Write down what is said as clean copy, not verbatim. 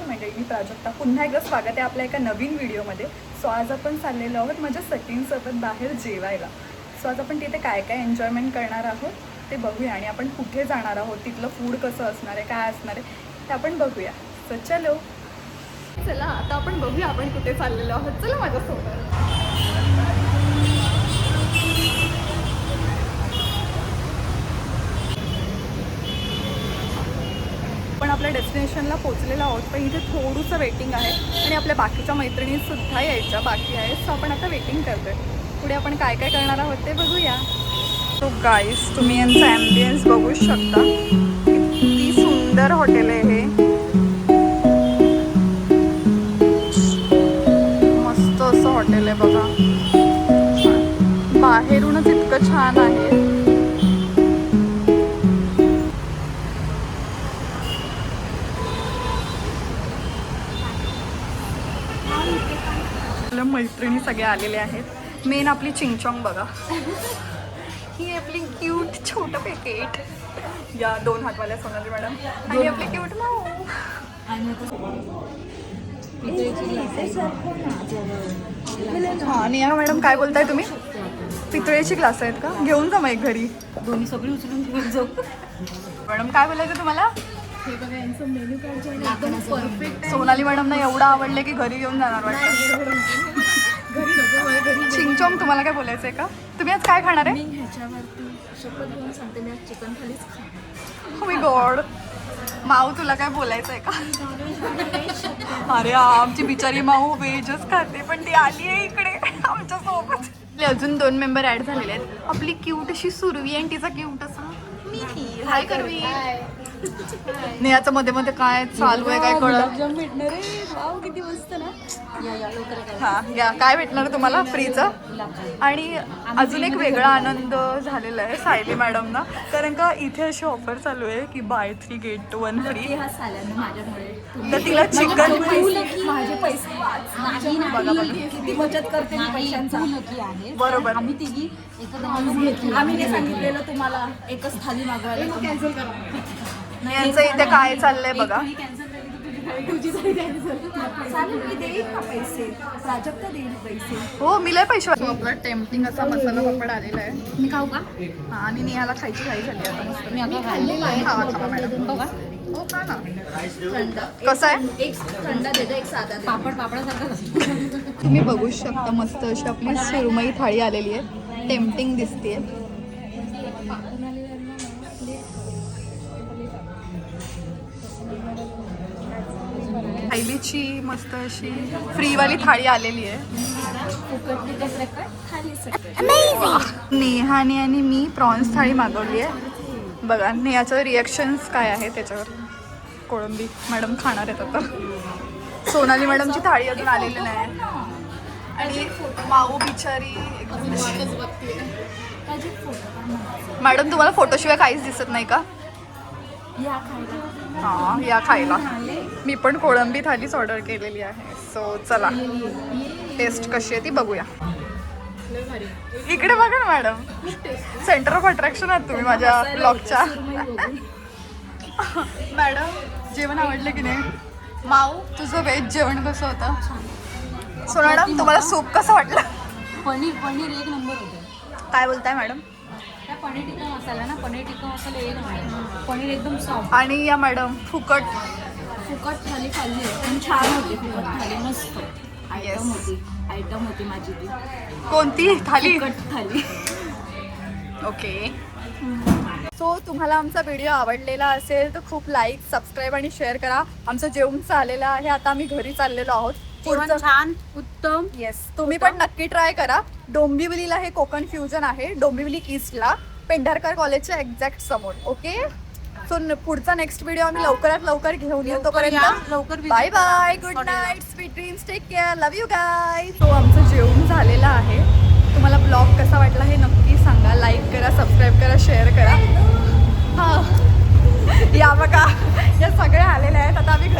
नमस्कार मंडळी, मी प्राजक्ता. पुन्हा एकदा स्वागत आहे आपल्या एका नवीन व्हिडिओमध्ये. सो आज आपण चाललेलो आहोत माझ्या सचिनसोबत बाहेर जेवायला. सो आज आपण तिथे काय काय एन्जॉयमेंट करणार आहोत ते बघूया आणि आपण कुठे जाणार आहोत, तिथलं फूड कसं असणार आहे, काय असणार आहे ते आपण बघूया. सो चला आता आपण बघूया आपण कुठे चाललेलो आहोत. चला माझ्यासोबत. आपण आपल्या डेस्टिनेशनला पोहोचलेलो आहोत, पण इथे थोडंसं वेटिंग आहे आणि आपल्या बाकीच्या मैत्रिणीसुद्धा यायच्या बाकी आहेत. सो आपण आता वेटिंग करतोय. पुढे आपण काय काय करणार आहोत ते बघूया. सो गाईस, तुम्ही यांचा ॲम्बियन्स बघू शकता. किती सुंदर हॉटेल आहे हे. मस्त असं हॉटेल आहे बघा. बाहेरूनच इतकं छान आहे. मैत्रिणी सगळे आलेले आहेत. मेन आपली चिंगचॉंग बघा. ही आपली क्यूट छोटं पॅकेट. या 2 हातवाल्या सोनाली मॅडम आणि आपली क्यूट माऊ. हां नेहा मॅडम, काय बोलताय तुम्ही? पितळेची ग्लास आहेत का? घेऊन जा मग एक घरी. दोन्ही सगळी उचलून घेऊन जाऊ. मॅडम काय बोलायचं तुम्हाला? हे बघा यांचं मेन्यू कार्ड एकदम परफेक्ट. सोनाली मॅडमना एवढं आवडलं की घरी घेऊन जाणार वाटतं. घरी नको मला घरी. चिंगचॉंग तुम्हाला काय बोलायचं आहे का? तुम्ही आज काय खाणार आहे? मी ह्याच्यावरती शपथ घेऊन सांगते, मी आज चिकन थालीच खाणार. हो माय गॉड. माऊ तुला काय बोलायचं आहे का? अरे आमची बिचारी माऊ व्हेजच खाते, पण ती आली आहे इकडे आमच्या सोबत. अजून 2 मेंबर ऍड झालेले आहेत. आपली क्यूट अशी सुरवी आणि तिचा क्यूट असा मी. हाय करवी. नेहाचं मध्ये मध्ये काय चालू आहे काय कळलं. गुलाबजाम भेटणार आहे. वाव किती मस्त ना. या लवकर. हां या काय भेटणार तुम्हाला फ्रीचं. आणि अजून एक वेगळा आनंद झालेला आहे सायली मॅडमना, कारण का इथे अशी ऑफर चालू आहे की बाय 3 get 1 फ्री. हा साल्यानं माझ्यामुळे तर तिला चिकन माझे पैसे किती बचत करते मी पैशांचा. बरोबर. आम्ही तिघी एकत्र आम्ही नाही सांगितलेलं तुम्हाला एकच थाली मागवायला. कॅन्सल करा. यांचं इथे काय चाललंय बघा. हो मी लय पैसे. आपला टेम्पटिंग असा मसाला पापड आलेला आहे. मी खाऊ का? हा आणि नेहाला खायची घाई झाली आता मस्त. मी आता खाल्लेला आहे. खावा खावा मॅडम. बघा हो खा ना. थंड. कसं आहे? एक थंड देतो, एक साधा पापडासारखा. तुम्ही बघू शकता मस्त अशी आपली सुरमई थाळी आलेली आहे. टेम्पटिंग दिसते. थालीची मस्त अशी फ्रीवाली थाळी आलेली आहे. नेहाने आणि मी प्रॉन्स थाळी मागवली आहे. बघा नेहाचं रिॲक्शन्स काय आहे त्याच्यावर. कोळंबी मॅडम खाणार आहेत आता. सोनाली मॅडमची थाळी अजून आलेली नाही आणि माऊ बिचारी. मॅडम तुम्हाला फोटोशिवाय काहीच दिसत नाही का? हां या खायला. मी पण कोळंबी थालीच ऑर्डर केलेली आहे. सो चला टेस्ट कशी आहे ती बघूया. इकडे बघा ना मॅडम, सेंटर ऑफ अट्रॅक्शन आहात तुम्ही माझ्या ब्लॉगच्या. मॅडम जेवण आवडलं की नाही? माऊ तुझं व्हेज जेवण कसं होतं? सो मॅडम तुम्हाला सूप कसं वाटलं? पनीर एक नंबर होतं. काय बोलताय मॅडम? त्या पनीर टिक्का मसाला ना, पनीर टिक्का मसाला एक नंबर. पनीर एकदम सॉफ्ट. आणि या मॅडम फुकट थाली खाल्ली पण छान होती. फुकट थाली मस्त आयटम होती माझी ती. कोणती थाली? फुकट थाली. ओके. सो तुम्हाला आमचा व्हिडिओ आवडलेला असेल तर खूप लाईक, सबस्क्राईब आणि शेअर करा. आमचं जेवण चाललेलं आहे. आता आम्ही घरी चाललेलो आहोत. जेवण छान उत्तम. येस तुम्ही पण नक्की ट्राय करा. डोंबिवलीला हे कोकण फ्युजन आहे. डोंबिवली ईस्टला पेंढारकर कॉलेजच्या एक्झॅक्ट समोर. ओके. सो पुढचा नेक्स्ट व्हिडिओ आम्ही लवकरात लवकर घेऊन येऊ. तोपर्यंत लवकर bye bye. Good night. Sweet dreams. Take care. Love you guys. So आमचं जेवण झालेलं आहे. तुम्हाला ब्लॉग कसा वाटला हे नक्की सांगा. लाईक करा, सबस्क्राईब करा, शेअर करा. हां या बघा या सगळ्या आलेल्या आहेत. आता आम्ही